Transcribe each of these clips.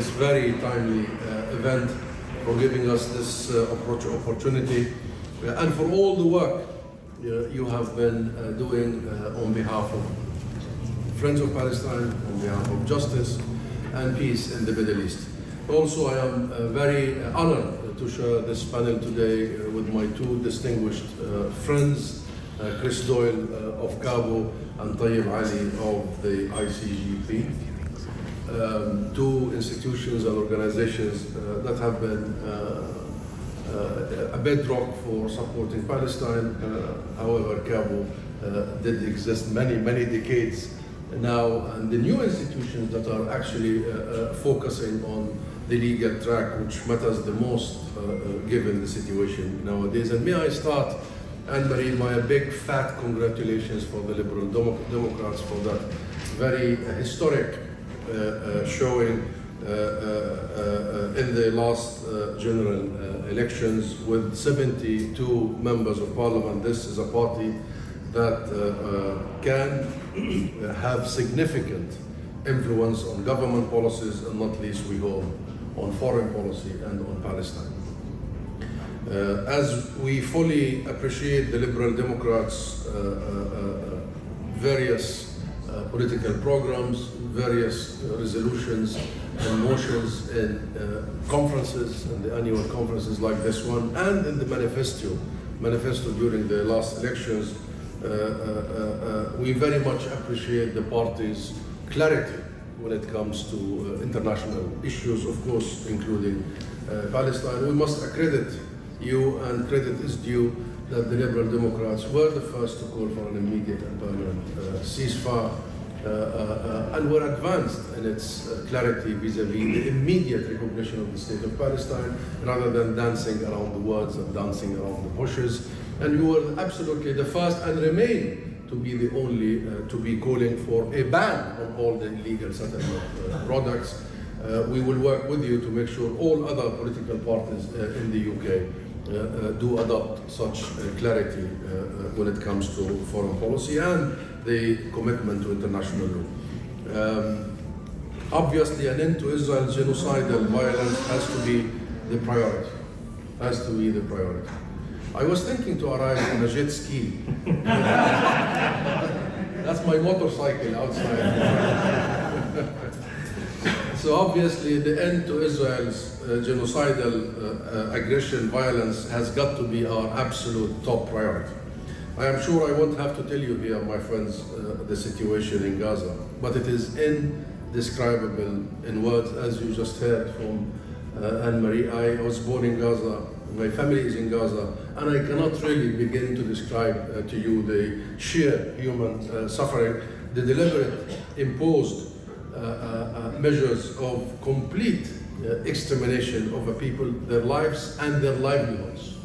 this very timely event, for giving us this opportunity, and for all the work you have been doing on behalf of Friends of Palestine, on behalf of justice and peace in the Middle East. Also, I am very honored to share this panel today with my two distinguished friends, Chris Doyle of Cabo and Tayyib Ali of the ICGP, two institutions and organizations that have been a bedrock for supporting Palestine. However, Cabo did exist many decades now, and the new institutions that are actually focusing on the legal track, which matters the most given the situation nowadays. And may I start, Anne-Marie, by a big fat congratulations for the Liberal Democrats for that very historic showing in the last general elections with 72 members of parliament. This is a party that can have significant influence on government policies, and not least, we hope, on foreign policy and on Palestine. As we fully appreciate the Liberal Democrats' various political programs, various resolutions and motions in conferences, and the annual conferences like this one, and in the manifesto during the last elections, we very much appreciate the party's clarity when it comes to international issues, of course, including Palestine. We must accredit you, and credit is due, that the Liberal Democrats were the first to call for an immediate and permanent ceasefire, and were advanced in its clarity vis-à-vis the immediate recognition of the State of Palestine, rather than dancing around the words and dancing around the bushes. And you were absolutely the first, and remain to be the only to be calling for a ban on all the illegal settlement products. We will work with you to make sure all other political parties in the UK do adopt such clarity when it comes to foreign policy and the commitment to international law. Obviously, an end to Israel's genocidal violence has to be the priority. Has to be the priority. I was thinking to arrive on a jet ski. That's my motorcycle outside. So obviously, the end to Israel's genocidal aggression, violence, has got to be our absolute top priority. I am sure I won't have to tell you here, my friends, the situation in Gaza, but it is indescribable in words, as you just heard from Anne-Marie. I was born in Gaza. My family is in Gaza, and I cannot really begin to describe to you the sheer human suffering, the deliberate, imposed measures of complete extermination of a people, their lives and their livelihoods.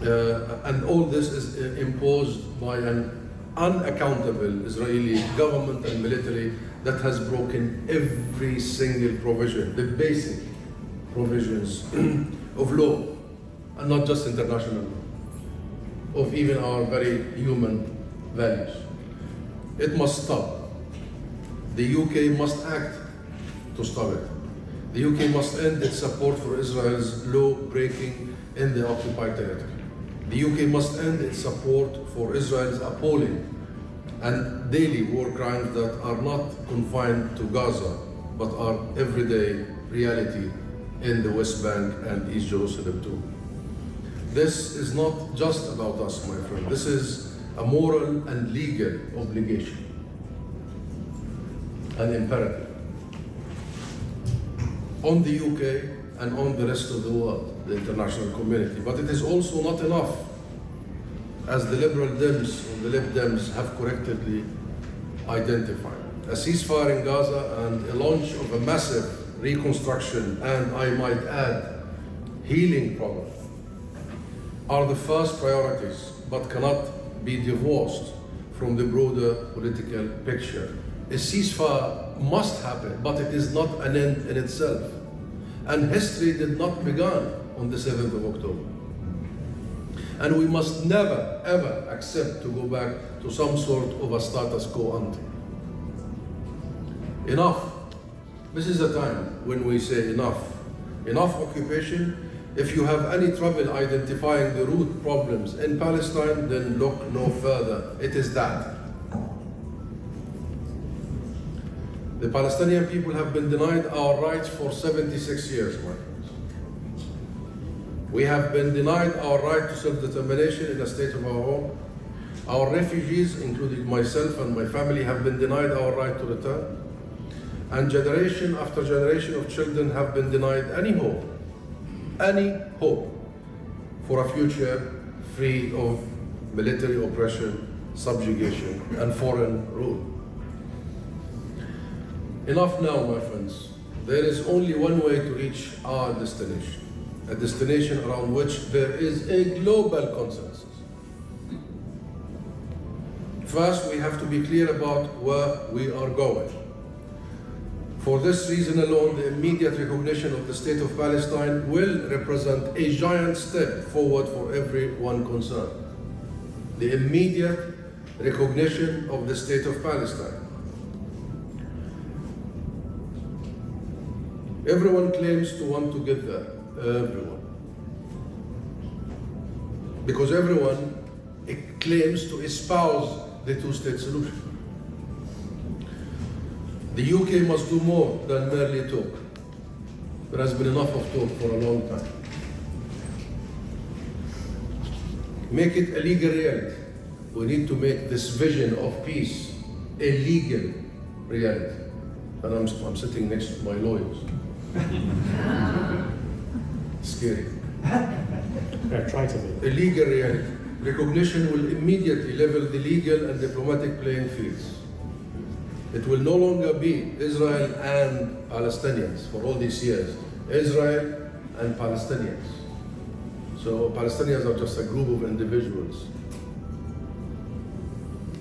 And all this is imposed by an unaccountable Israeli government and military that has broken every single provision, the basic provisions of law, and not just international law, of even our very human values. It must stop. The UK must act to stop it. The UK must end its support for Israel's law-breaking in the occupied territory. The UK must end its support for Israel's appalling and daily war crimes that are not confined to Gaza, but are everyday reality in the West Bank and East Jerusalem too. This is not just about us, my friend. This is a moral and legal obligation, an imperative on the UK and on the rest of the world, the international community. But it is also not enough, as the Liberal Dems or the Lib Dems have correctly identified. A ceasefire in Gaza and a launch of a massive reconstruction, and I might add, healing program, are the first priorities, but cannot be divorced from the broader political picture. A ceasefire must happen, but it is not an end in itself. And history did not begin on the 7th of October. And we must never, ever accept to go back to some sort of a status quo ante. Enough This is the time when we say enough. Enough occupation. If you have any trouble identifying the root problems in Palestine, then look no further. It is that. The Palestinian people have been denied our rights for 76 years, my friends. We have been denied our right to self-determination in a state of our own. Our refugees, including myself and my family, have been denied our right to return. And generation after generation of children have been denied any hope for a future free of military oppression, subjugation, and foreign rule. Enough now, my friends. There is only one way to reach our destination, a destination around which there is a global consensus. First, we have to be clear about where we are going. For this reason alone, the immediate recognition of the State of Palestine will represent a giant step forward for everyone concerned. The immediate recognition of the State of Palestine. Everyone claims to want to get there. Everyone. Because everyone claims to espouse the two-state solution. The UK must do more than merely talk. There has been enough of talk for a long time. Make it a legal reality. We need to make this vision of peace a legal reality. And I'm sitting next to my lawyers. Scary. Try to be. A legal reality. Recognition will immediately level the legal and diplomatic playing fields. It will no longer be Israel and Palestinians for all these years. Israel and Palestinians. So Palestinians are just a group of individuals.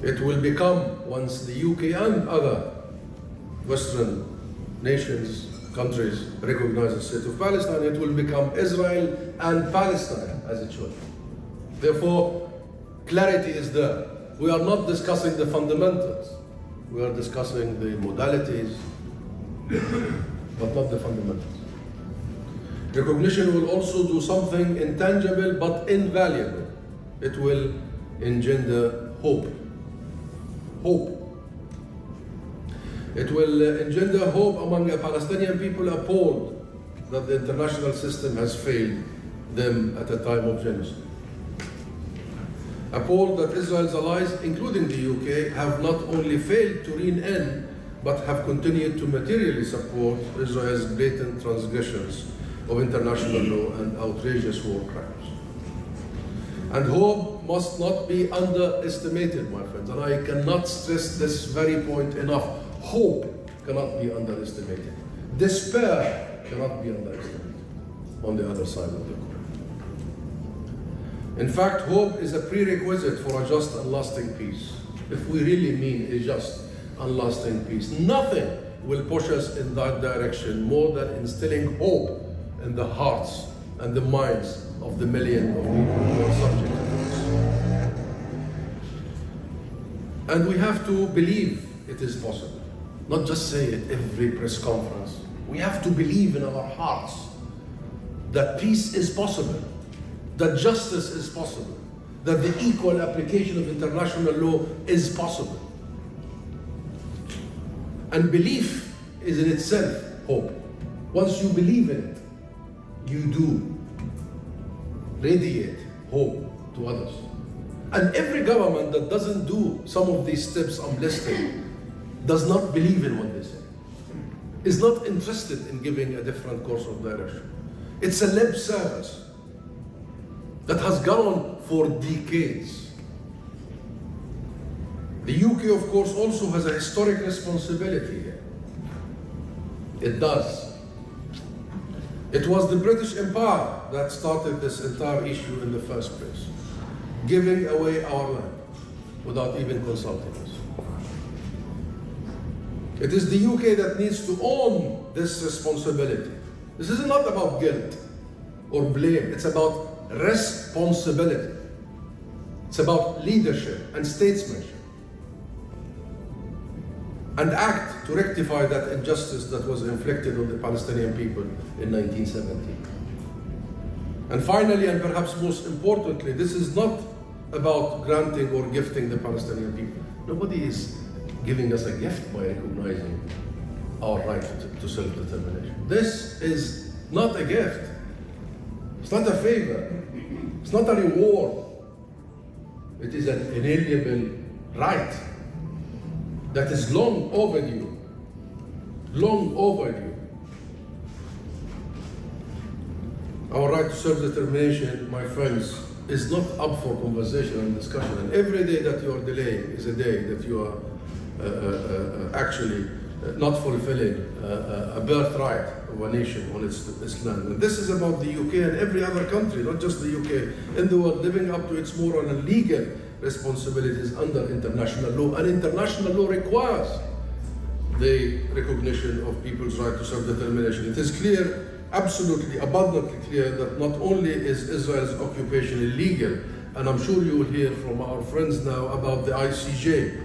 It will become, once the UK and other Western nations, countries recognize the State of Palestine, it will become Israel and Palestine as it should. Therefore, clarity is there. We are not discussing the fundamentals. We are discussing the modalities, but not the fundamentals. Recognition will also do something intangible but invaluable. It will engender hope. Hope. It will engender hope among the Palestinian people appalled that the international system has failed them at a time of genocide. Appalled that Israel's allies, including the UK, have not only failed to rein in, but have continued to materially support Israel's blatant transgressions of international law and outrageous war crimes. And hope must not be underestimated, my friends, and I cannot stress this very point enough. Hope cannot be underestimated. Despair cannot be underestimated on the other side of the coin. In fact, hope is a prerequisite for a just and lasting peace. If we really mean a just and lasting peace, nothing will push us in that direction more than instilling hope in the hearts and the minds of the millions of people who are subject to this. And we have to believe it is possible, not just say it every press conference. We have to believe in our hearts that peace is possible, that justice is possible, that the equal application of international law is possible. And belief is in itself hope. Once you believe in it, you do radiate hope to others. And every government that doesn't do some of these steps I'm listing does not believe in what they say, is not interested in giving a different course of direction. It's a lip service that has gone on for decades. The UK, of course, also has a historic responsibility here. It does. It was the British Empire that started this entire issue in the first place, giving away our land without even consulting us. It is the UK that needs to own this responsibility. This is not about guilt or blame, it's about responsibility. It's about leadership and statesmanship. and act to rectify that injustice that was inflicted on the Palestinian people in 1970. And finally, and perhaps most importantly, this is not about granting or gifting the Palestinian people. Nobody is giving us a gift by recognizing our right to self-determination. This is not a gift. It's not a favor. It's not a reward. It is an inalienable right that is long overdue. Long overdue. Our right to self-determination, my friends, is not up for conversation and discussion. And every day that you are delaying is a day that you are actually not fulfilling a birthright of a nation on its land. And this is about the UK and every other country, not just the UK, in the world, living up to its moral and legal responsibilities under international law. And international law requires the recognition of people's right to self-determination. It is clear, absolutely abundantly clear, that not only is Israel's occupation illegal, and I'm sure you will hear from our friends now about the ICJ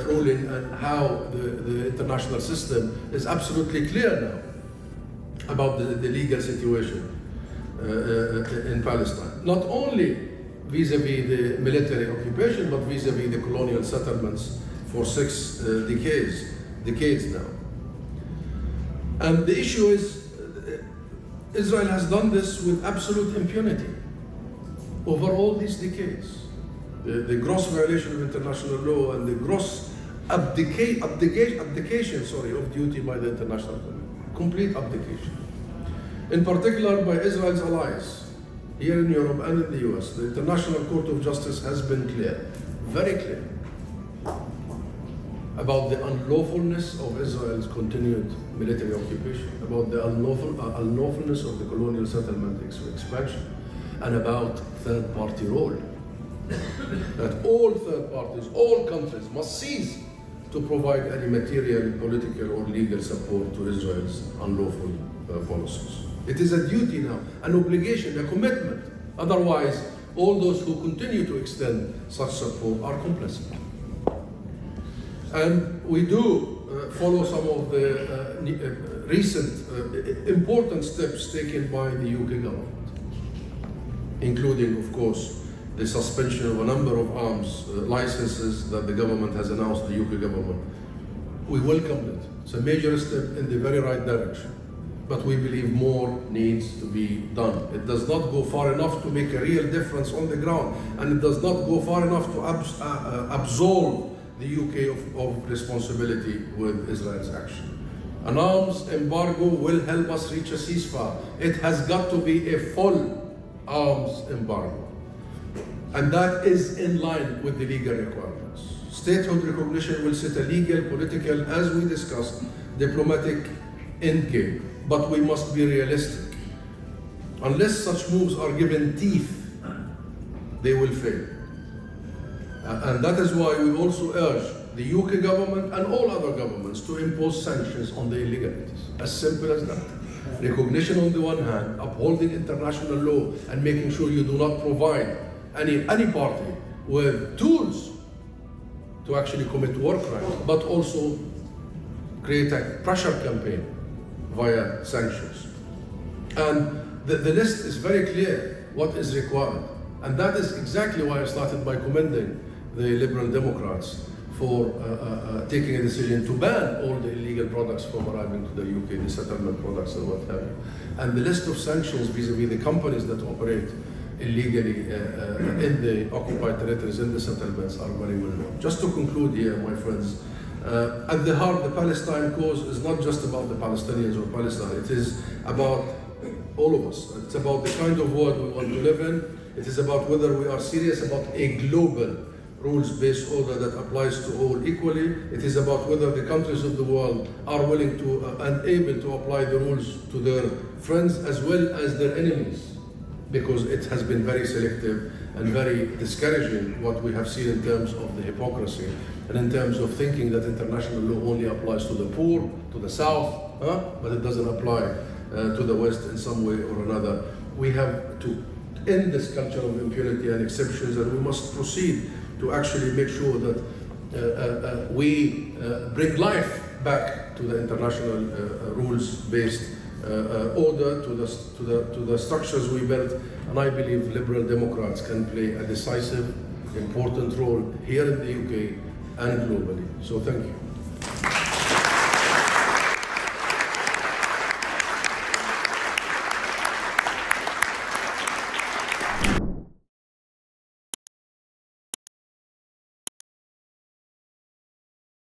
ruling and how the international system is absolutely clear now about the legal situation in Palestine. Not only vis-a-vis the military occupation, but vis-a-vis the colonial settlements for 6 decades now. And the issue is, Israel has done this with absolute impunity over all these decades. The gross violation of international law and the gross abdication of duty by the international community. Complete abdication. In particular by Israel's allies here in Europe and in the US. The International Court of Justice has been clear, very clear, about the unlawfulness of Israel's continued military occupation, about the unlawfulness of the colonial settlement expansion, and about third-party role. That all third parties, all countries must cease to provide any material, political or legal support to Israel's unlawful policies. It is a duty now, an obligation, a commitment. Otherwise, all those who continue to extend such support are complicit. And we do follow some of the recent important steps taken by the UK government, including, of course, the suspension of a number of arms licenses that the government has announced, the UK government. We welcomed it. It's a major step in the very right direction. But we believe more needs to be done. It does not go far enough to make a real difference on the ground, and it does not go far enough to absolve the UK of responsibility with Israel's action. An arms embargo will help us reach a ceasefire. It has got to be a full arms embargo. And that is in line with the legal requirements. Statehood recognition will set a legal, political, as we discussed, diplomatic endgame. But we must be realistic. Unless such moves are given teeth, they will fail. And that is why we also urge the UK government and all other governments to impose sanctions on the illegalities. As simple as that. Recognition on the one hand, upholding international law, and making sure you do not provide any party with tools to actually commit war crimes, but also create a pressure campaign via sanctions. And the list is very clear what is required. And that is exactly why I started by commending the Liberal Democrats for taking a decision to ban all the illegal products from arriving to the UK, the settlement products and what have you. And the list of sanctions vis-a-vis the companies that operate illegally in the occupied territories, in the settlements, are very well known. Just to conclude here, my friends, at the heart, the Palestine cause is not just about the Palestinians or Palestine. It is about all of us. It's about the kind of world we want to live in. It is about whether we are serious about a global rules-based order that applies to all equally. It is about whether the countries of the world are willing to and able to apply the rules to their friends as well as their enemies, because it has been very selective and very discouraging what we have seen in terms of the hypocrisy and in terms of thinking that international law only applies to the poor, to the South, but it doesn't apply to the West in some way or another. We have to end this culture of impunity and exceptions, and we must proceed to actually make sure that we bring life back to the international rules-based order, to the structures we built. And I believe Liberal Democrats can play a decisive, important role here in the UK and globally. So thank you.